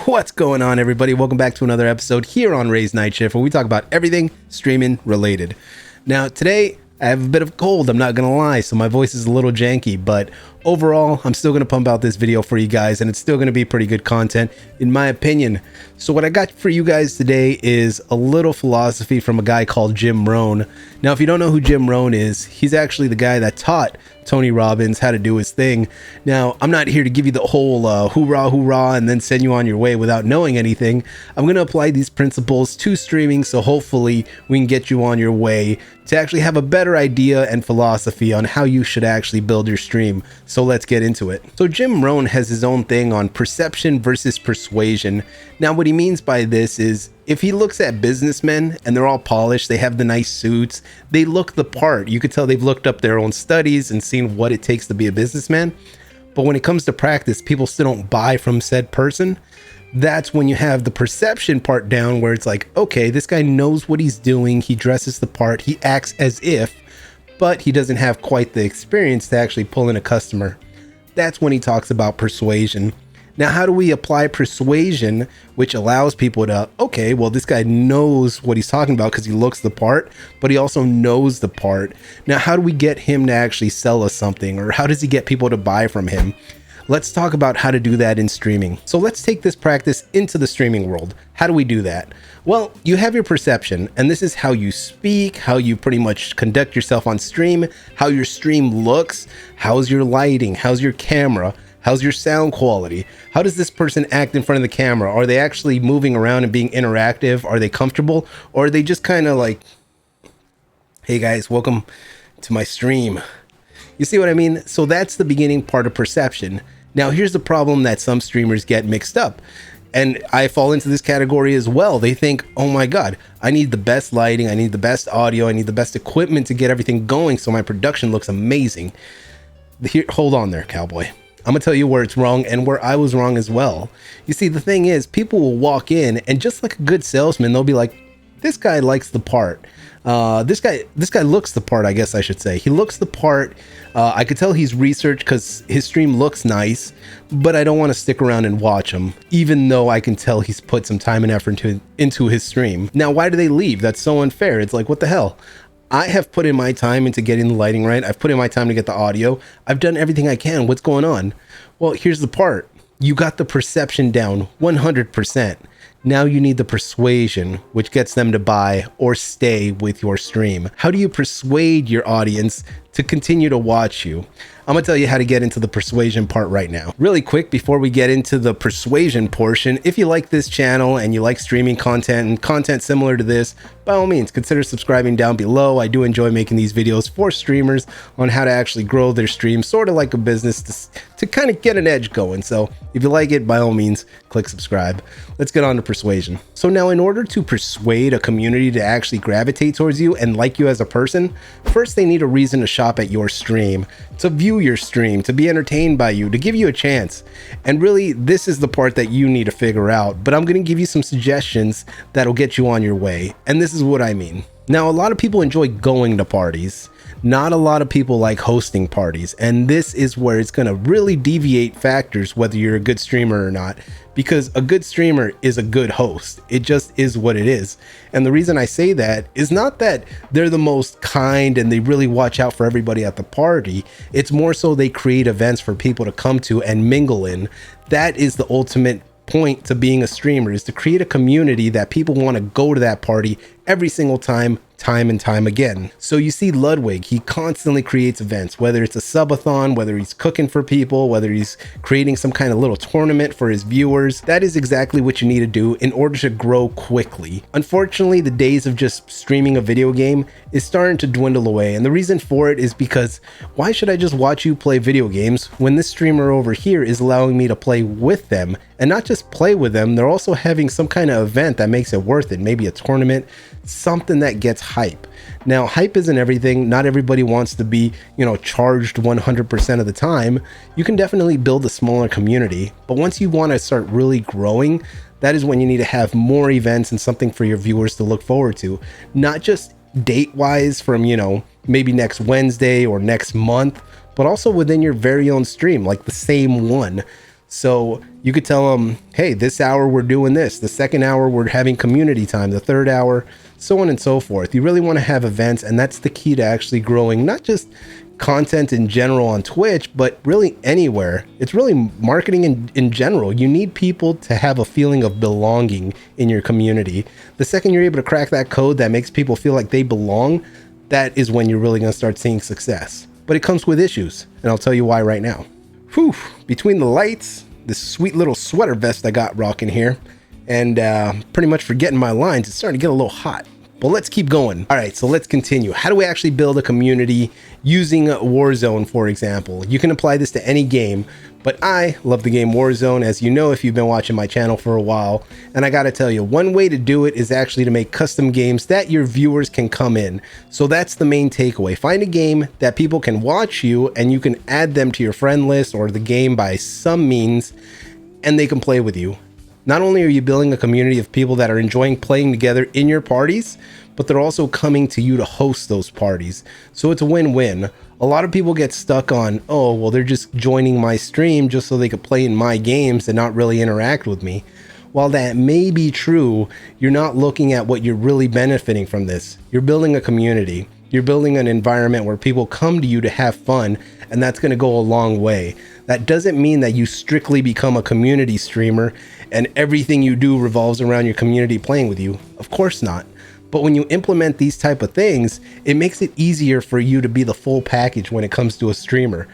What's going on, everybody? Welcome back to another episode here on Ray's Night Shift, where we talk about everything streaming related. Now, today I have a bit of a cold, I'm not gonna lie, so my voice is a little janky, but overall, I'm still gonna pump out this video for you guys, and it's still gonna be pretty good content, in my opinion. So what I got for you guys today is a little philosophy from a guy called Jim Rohn. Now, if you don't know who Jim Rohn is, he's actually the guy that taught Tony Robbins how to do his thing. Now, I'm not here to give you the whole hoorah, hoorah, and then send you on your way without knowing anything. I'm going to apply these principles to streaming, so hopefully we can get you on your way to actually have a better idea and philosophy on how you should actually build your stream. So let's get into it. So Jim Rohn has his own thing on perception versus persuasion. Now, what he means by this is, if he looks at businessmen and they're all polished, they have the nice suits, they look the part. You could tell they've looked up their own studies and seen what it takes to be a businessman. But when it comes to practice, people still don't buy from said person. That's when you have the perception part down, where it's like, okay, this guy knows what he's doing. He dresses the part. He acts as if, but he doesn't have quite the experience to actually pull in a customer. That's when he talks about persuasion. Now, how do we apply persuasion, which allows people to, okay, well, this guy knows what he's talking about because he looks the part, but he also knows the part. Now, how do we get him to actually sell us something, or how does he get people to buy from him? Let's talk about how to do that in streaming. So let's take this practice into the streaming world. How do we do that? Well, you have your perception, and this is how you speak, how you pretty much conduct yourself on stream, how your stream looks, how's your lighting, how's your camera, how's your sound quality? How does this person act in front of the camera? Are they actually moving around and being interactive? Are they comfortable? Or are they just kind of like, hey guys, welcome to my stream. You see what I mean? So that's the beginning part of perception. Now, here's the problem that some streamers get mixed up. And I fall into this category as well. They think, oh my God, I need the best lighting. I need the best audio. I need the best equipment to get everything going so my production looks amazing. Here, hold on there, cowboy. I'm gonna tell you where it's wrong and where I was wrong as well. You see, the thing is, people will walk in and just like a good salesman, they'll be like, this guy likes the part. This guy looks the part, I guess I should say. He looks the part. I could tell he's researched because his stream looks nice, but I don't want to stick around and watch him, even though I can tell he's put some time and effort into his stream. Now, why do they leave? That's so unfair. It's like, what the hell? I have put in my time into getting the lighting right. I've put in my time to get the audio. I've done everything I can. What's going on? Well, here's the part. You got the perception down 100%. Now you need the persuasion, which gets them to buy or stay with your stream. How do you persuade your audience to continue to watch you? I'm gonna tell you how to get into the persuasion part right now. Really quick, before we get into the persuasion portion, if you like this channel and you like streaming content and content similar to this, by all means, consider subscribing down below. I do enjoy making these videos for streamers on how to actually grow their stream, sort of like a business, to kind of get an edge going. So if you like it, by all means, click subscribe. Let's get on to persuasion. So now, in order to persuade a community to actually gravitate towards you and like you as a person, first they need a reason to shop at your stream, to view your stream, to be entertained by you, to give you a chance. And really, this is the part that you need to figure out, but I'm going to give you some suggestions that'll get you on your way. And this is what I mean. Now, a lot of people enjoy going to parties. Not a lot of people like hosting parties, and this is where it's going to really deviate factors whether you're a good streamer or not, because a good streamer is a good host. It just is what it is. And the reason I say that is not that they're the most kind and they really watch out for everybody at the party. It's more so they create events for people to come to and mingle in. That is the ultimate point to being a streamer, is to create a community that people want to go to that party every single time and time again. So you see Ludwig, he constantly creates events, whether it's a subathon, whether he's cooking for people, whether he's creating some kind of little tournament for his viewers. That is exactly what you need to do in order to grow quickly. Unfortunately, the days of just streaming a video game is starting to dwindle away, and the reason for it is because why should I just watch you play video games when this streamer over here is allowing me to play with them? And not just play with them, they're also having some kind of event that makes it worth it, maybe a tournament, something that gets hype. Now, hype isn't everything. Not everybody wants to be, charged 100% of the time. You can definitely build a smaller community, but once you want to start really growing, that is when you need to have more events and something for your viewers to look forward to. Not just date-wise from, maybe next Wednesday or next month, but also within your very own stream, like the same one. So you could tell them, hey, this hour we're doing this, the second hour we're having community time, the third hour, so on and so forth. You really want to have events, and that's the key to actually growing not just content in general on Twitch, but really anywhere. It's really marketing in general. You need people to have a feeling of belonging in your community. The second you're able to crack that code that makes people feel like they belong, that is when you're really going to start seeing success. But it comes with issues, and I'll tell you why right now. Whew, between the lights, this sweet little sweater vest I got rocking here, and pretty much forgetting my lines, it's starting to get a little hot. But let's keep going. All right, so let's continue. How do we actually build a community using Warzone, for example? You can apply this to any game, but I love the game Warzone, as you know if you've been watching my channel for a while. And I gotta tell you, one way to do it is actually to make custom games that your viewers can come in. So that's the main takeaway. Find a game that people can watch you, and you can add them to your friend list or the game by some means, and they can play with you. Not only are you building a community of people that are enjoying playing together in your parties, but they're also coming to you to host those parties. So it's a win-win. A lot of people get stuck on, oh, well, they're just joining my stream just so they could play in my games and not really interact with me. While that may be true, you're not looking at what you're really benefiting from this. You're building a community. You're building an environment where people come to you to have fun, and that's going to go a long way. That doesn't mean that you strictly become a community streamer and everything you do revolves around your community playing with you. Of course not. But when you implement these type of things, it makes it easier for you to be the full package when it comes to a streamer.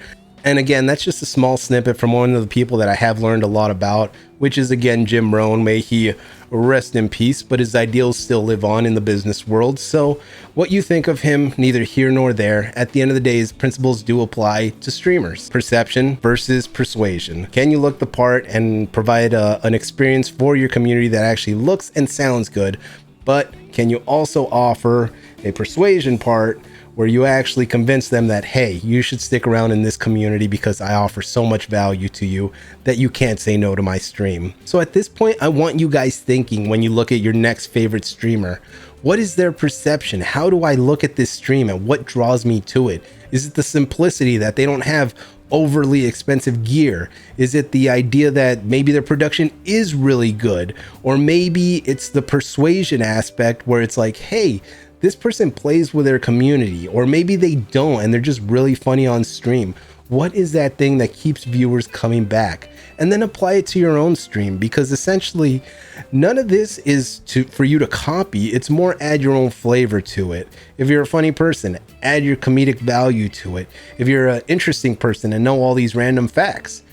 And again, that's just a small snippet from one of the people that I have learned a lot about, which is again Jim Rohn. May he rest in peace, but his ideals still live on in the business world. So what you think of him, neither here nor there. At the end of the day, his principles do apply to streamers. Perception versus persuasion. Can you look the part and provide an experience for your community that actually looks and sounds good? But can you also offer a persuasion part where you actually convince them that, hey, you should stick around in this community because I offer so much value to you that you can't say no to my stream. So at this point, I want you guys thinking when you look at your next favorite streamer, what is their perception? How do I look at this stream and what draws me to it? Is it the simplicity that they don't have overly expensive gear? Is it the idea that maybe their production is really good? Or maybe it's the persuasion aspect where it's like, hey, this person plays with their community, or maybe they don't and they're just really funny on stream. What is that thing that keeps viewers coming back? And then apply it to your own stream, because essentially none of this is for you to copy. It's more add your own flavor to it. If you're a funny person, add your comedic value to it. If you're an interesting person and know all these random facts,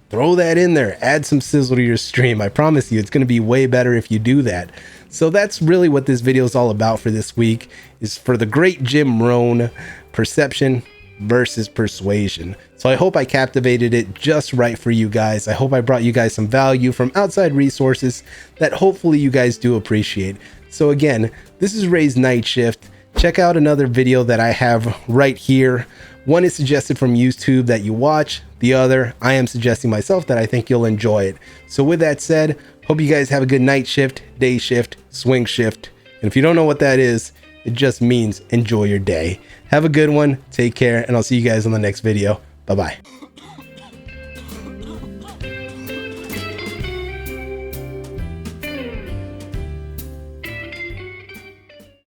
throw that in there, add some sizzle to your stream. I promise you, it's going to be way better if you do that. So that's really what this video is all about for this week, is for the great Jim Rohn, perception versus persuasion. So I hope I captivated it just right for you guys. I hope I brought you guys some value from outside resources that hopefully you guys do appreciate. So again, this is Ray's Night Shift. Check out another video that I have right here. One is suggested from YouTube that you watch. The other, I am suggesting myself that I think you'll enjoy it. So with that said, hope you guys have a good night shift, day shift, swing shift. And if you don't know what that is, it just means enjoy your day. Have a good one, take care, and I'll see you guys on the next video. Bye-bye.